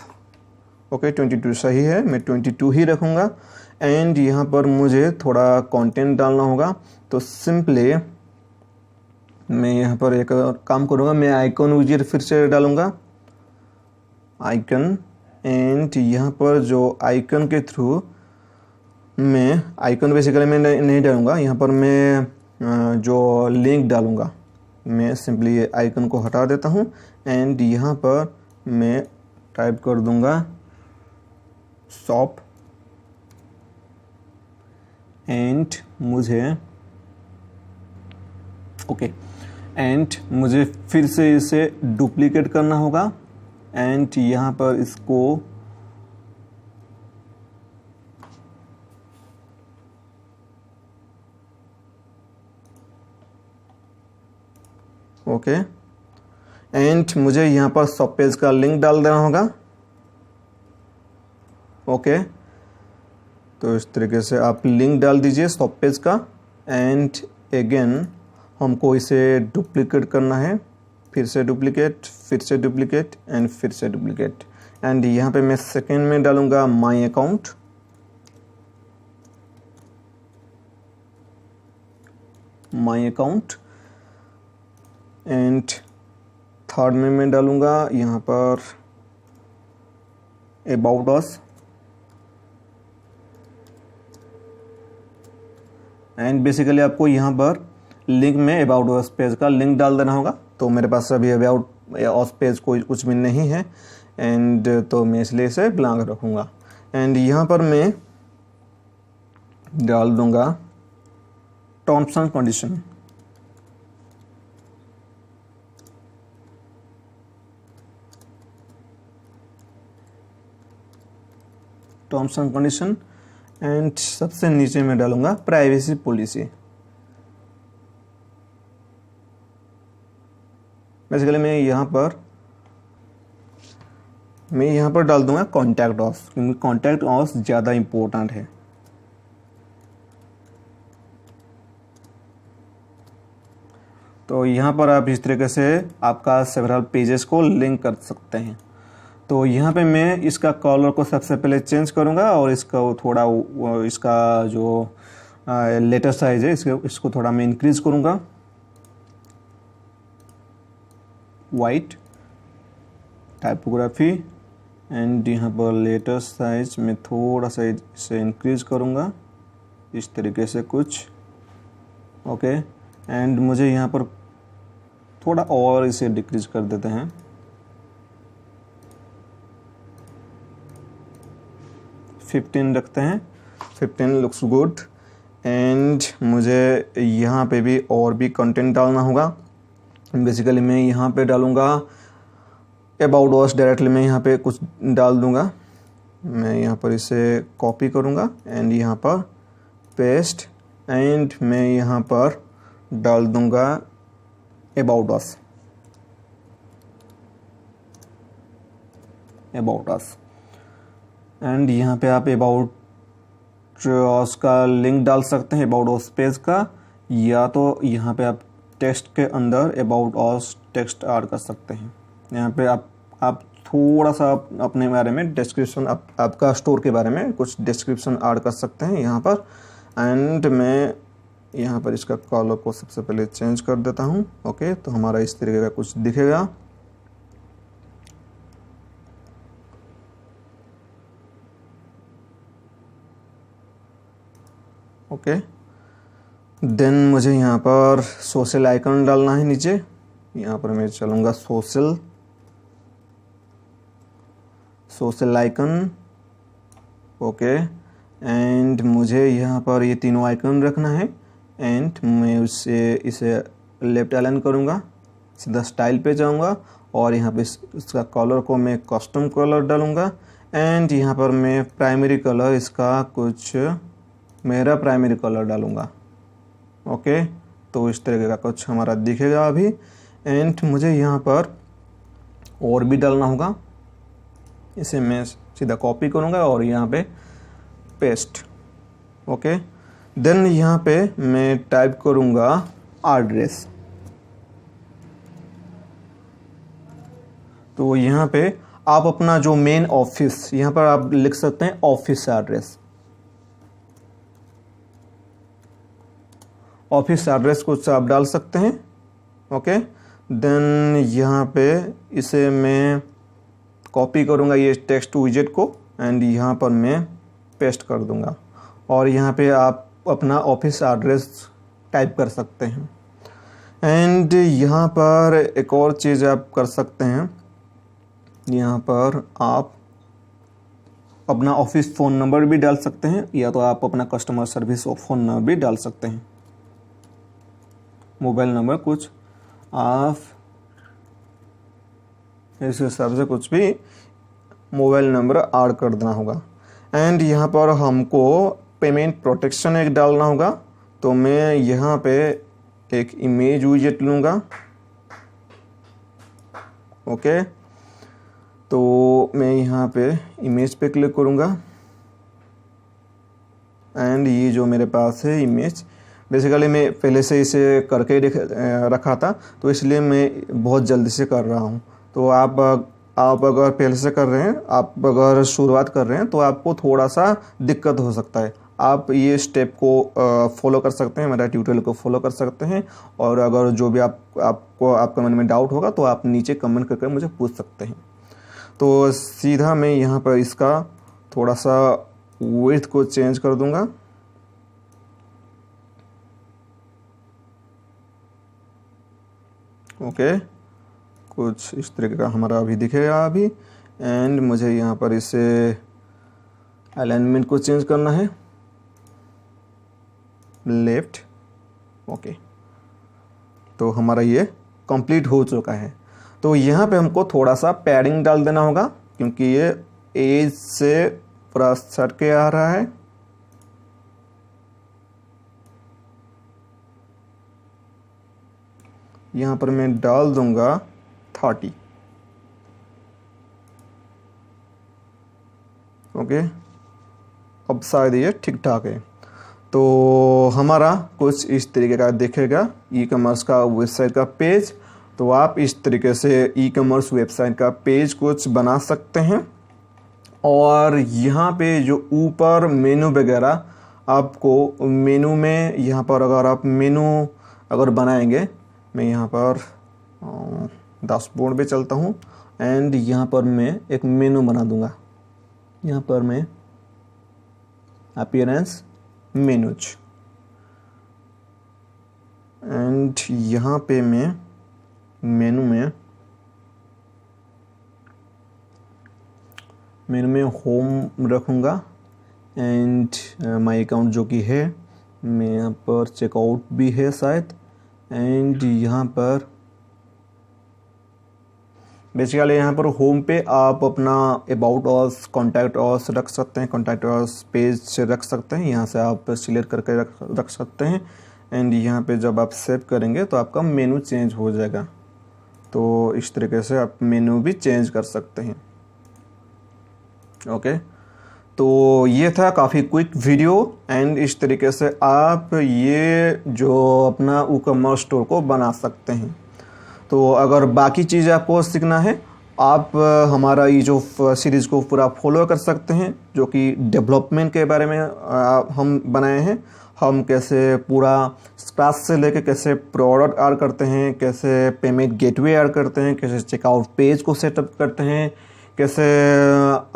Speaker 1: ओके 22 सही है, मैं 22 ही रखूँगा। एंड यहाँ पर मुझे थोड़ा कंटेंट डालना होगा, तो सिंपली मैं यहाँ पर एक काम करूँगा, मैं आइकॉन विजेट फिर से डालूँगा आइकन। एंड यहाँ पर जो आइकन के थ्रू मैं आइकन बेसिकली मैं नहीं डालूँगा, यहाँ पर मैं जो लिंक डालूँगा, मैं सिंपली ये आइकन को हटा देता हूँ एंड यहाँ पर मैं टाइप कर दूँगा शॉप एंड मुझे ओके एंड मुझे फिर से इसे डुप्लीकेट करना होगा एंड यहाँ पर इसको ओके एंड मुझे यहाँ पर सब पेज का लिंक डाल देना होगा। ओके, तो इस तरीके से आप लिंक डाल दीजिए सब पेज का एंड अगेन हमको इसे डुप्लीकेट करना है, फिर से डुप्लीकेट, फिर से डुप्लीकेट एंड फिर से डुप्लीकेट। एंड यहाँ पे मैं सेकेंड में डालूंगा my account, my account and third में मैं डालूंगा यहाँ पर अबाउट अस एंड बेसिकली आपको यहाँ पर लिंक में अबाउट अस पेज का लिंक डाल देना होगा। तो मेरे पास अभी अबाउट अस पेज कोई कुछ भी नहीं है एंड तो मैं इसलिए इसे ब्लैंक रखूँगा। एंड यहाँ पर मैं डाल दूँगा terms and condition, terms and condition and सबसे नीचे में डालूंगा प्राइवेसी पॉलिसी। बेसिकली मैं यहाँ पर डाल दूंगा कॉन्टैक्ट अस, क्योंकि कॉन्टैक्ट अस ज़्यादा इम्पोर्टेंट है। तो यहाँ पर आप इस तरीके से आपका सेवरल पेजेस को लिंक कर सकते हैं। तो यहाँ पे मैं इसका कलर को सबसे पहले चेंज करूँगा और इसका थोड़ा इसका जो लेटर साइज है इसको थोड़ा मैं इंक्रीज करूँगा वाइट टाइपोग्राफी एंड यहाँ पर लेटर साइज में थोड़ा सा इसे इंक्रीज करूँगा इस तरीके से कुछ। ओके, एंड मुझे यहाँ पर थोड़ा और इसे डिक्रीज कर देते हैं, फिफ्टीन रखते हैं, 15 लुक्स गुड। एंड मुझे यहाँ पे भी और भी कंटेंट डालना होगा। बेसिकली मैं यहाँ पे डालूँगा अबाउट अस, डायरेक्टली मैं यहाँ पे कुछ डाल दूँगा। मैं यहाँ पर इसे कॉपी करूँगा एंड यहाँ पर पेस्ट एंड मैं यहाँ पर डाल दूँगा about us, about us and यहाँ पे आप अबाउट अस का लिंक डाल सकते हैं, अबाउट अस पेज का, या तो यहाँ पे आप टेक्स्ट के अंदर अबाउट अस टेक्स्ट ऐड कर सकते हैं। यहाँ पे आप थोड़ा सा अपने बारे में डिस्क्रिप्शन, आपका स्टोर के बारे में कुछ डिस्क्रिप्शन ऐड कर सकते हैं यहाँ पर। एंड मैं यहाँ पर इसका कलर को सबसे पहले चेंज कर देता हूँ। ओके, तो हमारा इस तरीके का कुछ दिखेगा ओके। देन मुझे यहाँ पर सोशल आइकन डालना है नीचे। यहाँ पर मैं चलूँगा सोशल आइकन, ओके। एंड मुझे यहाँ पर ये तीनों आइकन रखना है एंड मैं इसे लेफ्ट अलाइन करूँगा, सीधा स्टाइल पे जाऊँगा और यहाँ पे इसका कलर को मैं कस्टम कलर डालूँगा एंड यहाँ पर मैं प्राइमरी कलर इसका कुछ मेरा प्राइमरी कलर डालूँगा, ओके। तो इस तरीके का कुछ हमारा दिखेगा अभी। एंड मुझे यहाँ पर और भी डालना होगा, इसे मैं सीधा कॉपी करूँगा और यहाँ पे पेस्ट, ओके। देन यहाँ पे मैं टाइप करूँगा एड्रेस। तो यहाँ पे आप अपना जो मेन ऑफिस, यहाँ पर आप लिख सकते हैं ऑफिस एड्रेस। ऑफिस एड्रेस कुछ आप डाल सकते हैं, ओके। देन यहाँ पे इसे मैं कॉपी करूँगा ये टेक्स्ट विजेट को एंड यहाँ पर मैं पेस्ट कर दूँगा और यहाँ पे आप अपना ऑफिस एड्रेस टाइप कर सकते हैं। एंड यहाँ पर एक और चीज़ आप कर सकते हैं, यहाँ पर आप अपना ऑफिस फ़ोन नंबर भी डाल सकते हैं या तो आप अपना कस्टमर सर्विस फ़ोन नंबर भी डाल सकते हैं, मोबाइल नंबर कुछ आप इस हिसाब से कुछ भी मोबाइल नंबर ऐड कर देना होगा। एंड यहाँ पर हमको पेमेंट प्रोटेक्शन एक डालना होगा। तो मैं यहाँ पे एक इमेज विजेट लूँगा, ओके। तो मैं यहाँ पे इमेज पे क्लिक करूँगा एंड ये जो मेरे पास है इमेज, बेसिकली मैं पहले से इसे करके रखा था तो इसलिए मैं बहुत जल्दी से कर रहा हूँ। तो आप अगर पहले से कर रहे हैं, आप अगर शुरुआत कर रहे हैं तो आपको थोड़ा सा दिक्कत हो सकता है। आप ये स्टेप को फॉलो कर सकते हैं, मेरा ट्यूटोरियल को फॉलो कर सकते हैं और अगर जो भी आपका मन में डाउट होगा तो आप नीचे कमेंट करके मुझे पूछ सकते हैं। तो सीधा मैं यहाँ पर इसका थोड़ा सा विड्थ को चेंज कर दूँगा, ओके। कुछ इस तरीके का हमारा अभी दिखेगा अभी। एंड मुझे यहाँ पर इसे अलाइनमेंट को चेंज करना है, लेफ्ट, ओके। तो हमारा ये कंप्लीट हो चुका है। तो यहाँ पे हमको थोड़ा सा पैडिंग डाल देना होगा क्योंकि ये एज से पूरा सट के आ रहा है। यहाँ पर मैं डाल दूंगा 30, ओके। अब शायद ये ठीक ठाक है। तो हमारा कुछ इस तरीके का दिखेगा ई कॉमर्स का वेबसाइट का पेज। तो आप इस तरीके से ई कॉमर्स वेबसाइट का पेज कुछ बना सकते हैं। और यहाँ पे जो ऊपर मेनू वगैरह आपको मेनू में यहाँ पर अगर आप मेनू अगर बनाएंगे, मैं यहाँ पर डैशबोर्ड पे चलता हूँ एंड यहाँ पर मैं एक मेनू बना दूँगा। यहाँ पर मैं अपीयरेंस मेनूज एंड यहाँ पे मैं मेनू में होम रखूँगा एंड माई अकाउंट जो कि है, मैं यहाँ पर चेकआउट भी है शायद। एंड यहाँ पर बेसिकली यहाँ पर होम पे आप अपना अबाउट अस, कॉन्टैक्ट अस रख सकते हैं, कॉन्टैक्ट अस पेज से रख सकते हैं, यहाँ से आप सिलेक्ट करके रख सकते हैं। एंड यहाँ पे जब आप सेव करेंगे तो आपका मेनू चेंज हो जाएगा। तो इस तरीके से आप मेनू भी चेंज कर सकते हैं, ओके। तो ये था काफ़ी क्विक वीडियो एंड इस तरीके से आप ये जो अपना ई कॉमर्स स्टोर को बना सकते हैं। तो अगर बाकी चीज़ें आपको सीखना है, आप हमारा ये जो सीरीज़ को पूरा फॉलो कर सकते हैं, जो कि डेवलपमेंट के बारे में हम बनाए हैं। हम कैसे पूरा स्क्रैच से लेके कैसे प्रोडक्ट ऐड करते हैं, कैसे पेमेंट गेटवे ऐड करते हैं, कैसे चेकआउट पेज को सेटअप करते हैं, कैसे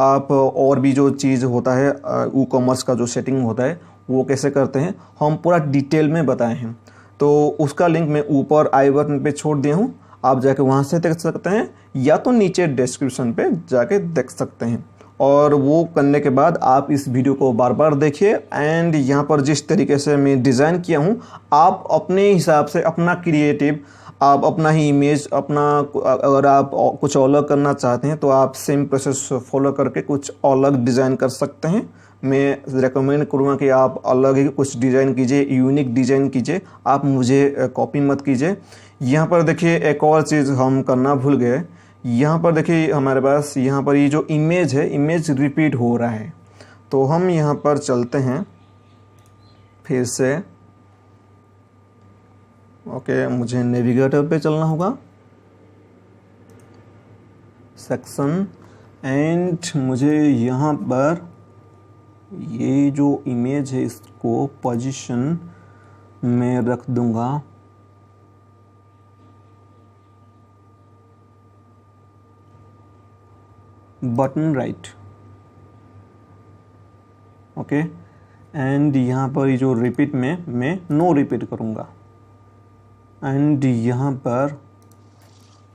Speaker 1: आप और भी जो चीज़ होता है ई कॉमर्स का जो सेटिंग होता है वो कैसे करते हैं, हम पूरा डिटेल में बताए हैं। तो उसका लिंक मैं ऊपर आई बटन पे छोड़ दिया हूँ, आप जाके वहाँ से देख सकते हैं या तो नीचे डिस्क्रिप्शन पे जाके देख सकते हैं। और वो करने के बाद आप इस वीडियो को बार बार देखिए एंड यहाँ पर जिस तरीके से मैं डिज़ाइन किया हूँ आप अपने हिसाब से अपना क्रिएटिव, आप अपना ही इमेज अपना, अगर आप कुछ अलग करना चाहते हैं तो आप सेम प्रोसेस फॉलो करके कुछ अलग डिज़ाइन कर सकते हैं। मैं रेकमेंड करूँगा कि आप अलग ही कुछ डिज़ाइन कीजिए, यूनिक डिज़ाइन कीजिए, आप मुझे कॉपी मत कीजिए। यहाँ पर देखिए एक और चीज़ हम करना भूल गए, यहाँ पर देखिए हमारे पास यहाँ पर ये जो इमेज है, इमेज रिपीट हो रहा है। तो हम यहाँ पर चलते हैं फिर से, ओके मुझे नेविगेटर पे चलना होगा, सेक्शन, एंड मुझे यहाँ पर ये जो इमेज है इसको पोजीशन में रख दूंगा बटन राइट, ओके। एंड यहाँ पर ये जो रिपीट में मैं नो रिपीट करूँगा एंड यहाँ पर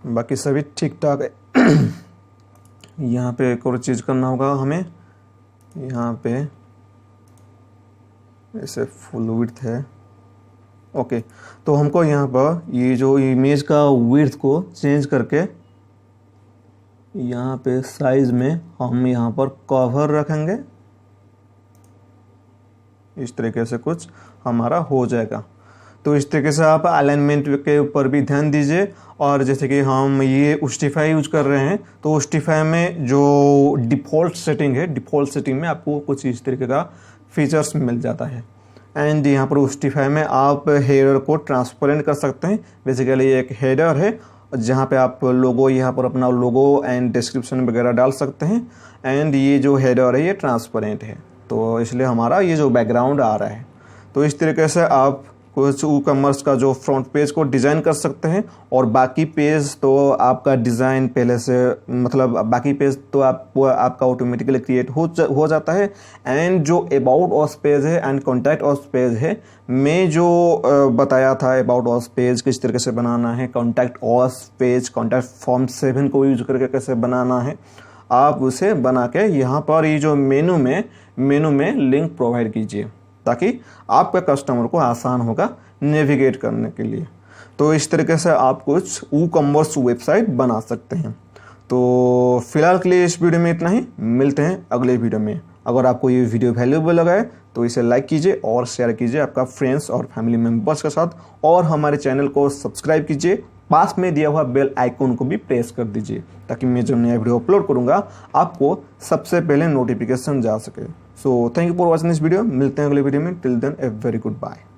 Speaker 1: बाकी सभी ठीक ठाक है। यहाँ पे एक और चीज़ करना होगा हमें, यहाँ पे ऐसे फुल विड्थ है, ओके। तो हमको यहाँ पर ये जो इमेज का विड्थ को चेंज करके यहाँ पे साइज में हम यहाँ पर कवर रखेंगे, इस तरीके से कुछ हमारा हो जाएगा। तो इस तरीके से आप अलाइनमेंट के ऊपर भी ध्यान दीजिए। और जैसे कि हम ये उस्टिफाई यूज कर रहे हैं तो उस्टिफाई में जो डिफ़ॉल्ट सेटिंग है, डिफ़ॉल्ट सेटिंग में आपको कुछ इस तरीके का फीचर्स मिल जाता है। एंड यहाँ पर उस्टिफाई में आप हेडर को ट्रांसपेरेंट कर सकते हैं। बेसिकली एक हेडर है जहाँ पे आप लोगो, यहाँ पर अपना लोगो एंड डिस्क्रिप्शन वगैरह डाल सकते हैं। एंड ये जो हेडर है ये ट्रांसपेरेंट है, तो इसलिए हमारा ये जो बैकग्राउंड आ रहा है। तो इस तरीके से आप कुछ ई कॉमर्स का जो फ्रंट पेज को डिज़ाइन कर सकते हैं। और बाकी पेज तो आपका डिज़ाइन पहले से, मतलब बाकी पेज तो आपका ऑटोमेटिकली क्रिएट हो जाता है। एंड जो अबाउट अस पेज है एंड कॉन्टैक्ट अस पेज है, मैं जो बताया था अबाउट अस पेज किस तरीके से बनाना है, contact us page contact form 7 को यूज करके कैसे बनाना है, आप उसे बना के यहाँ पर ये जो मेनू में लिंक प्रोवाइड कीजिए ताकि आपका कस्टमर को आसान होगा नेविगेट करने के लिए। तो इस तरीके से आप कुछ ई कॉमर्स वेबसाइट बना सकते हैं। तो फिलहाल के लिए इस वीडियो में इतना ही, मिलते हैं अगले वीडियो में। अगर आपको ये वीडियो वैल्यूएबल लगा है तो इसे लाइक कीजिए और शेयर कीजिए आपका फ्रेंड्स और फैमिली मेम्बर्स के साथ, और हमारे चैनल को सब्सक्राइब कीजिए, पास में दिया हुआ बेल आइकन को भी प्रेस कर दीजिए ताकि मैं जो नया वीडियो अपलोड करूंगा आपको सबसे पहले नोटिफिकेशन जा सके। So thank you for watching this video, मिलते हैं अगले वीडियो में। Till then a very good bye.